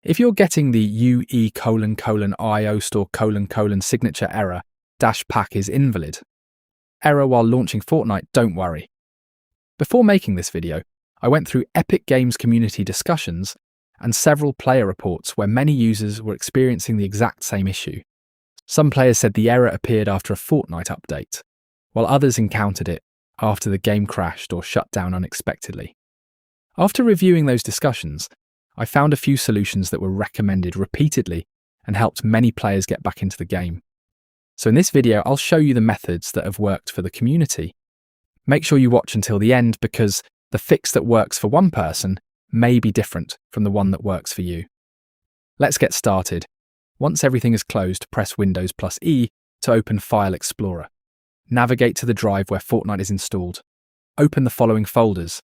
If you're getting the UE:/IoStore:/ signature error -pack is invalid error while launching Fortnite, don't worry. Before making this video, I went through Epic Games community discussions and several player reports where many users were experiencing the exact same issue. Some players said the error appeared after a Fortnite update, while others encountered it after the game crashed or shut down unexpectedly. After reviewing those discussions, I found a few solutions that were recommended repeatedly and helped many players get back into the game. So in this video, I'll show you the methods that have worked for the community. Make sure you watch until the end because the fix that works for one person may be different from the one that works for you. Let's get started. Once everything is closed, press Windows+E to open File Explorer. Navigate to the drive where Fortnite is installed. Open the following folders: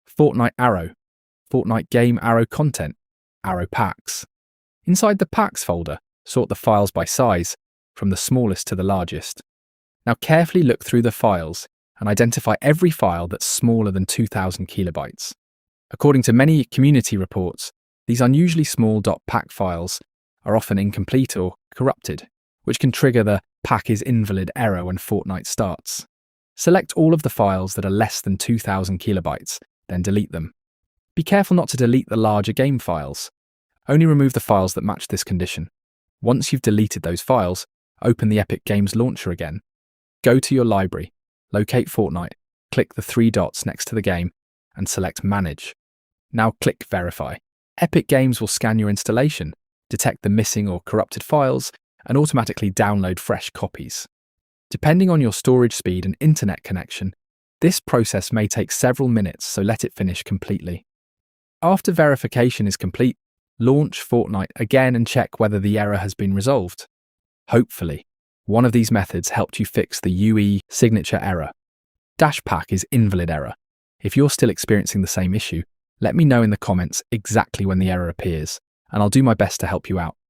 Fortnite Arrow, Fortnite Game Arrow Content, Arrow Packs. Inside the Packs folder, sort the files by size, from the smallest to the largest. Now carefully look through the files and identify every file that's smaller than 2,000 kilobytes. According to many community reports, these unusually small .pack files are often incomplete or corrupted, which can trigger the pack is invalid error when Fortnite starts. Select all of the files that are less than 2,000 kilobytes, then delete them. Be careful not to delete the larger game files. Only remove the files that match this condition. Once you've deleted those files, open the Epic Games launcher again. Go to your library, locate Fortnite, click the 3 dots next to the game, and select Manage. Now click Verify. Epic Games will scan your installation, detect the missing or corrupted files, and automatically download fresh copies. Depending on your storage speed and internet connection, this process may take several minutes, so let it finish completely. After verification is complete, launch Fortnite again and check whether the error has been resolved. Hopefully, one of these methods helped you fix the UE signature error. -pack is invalid error. If you're still experiencing the same issue, let me know in the comments exactly when the error appears, and I'll do my best to help you out.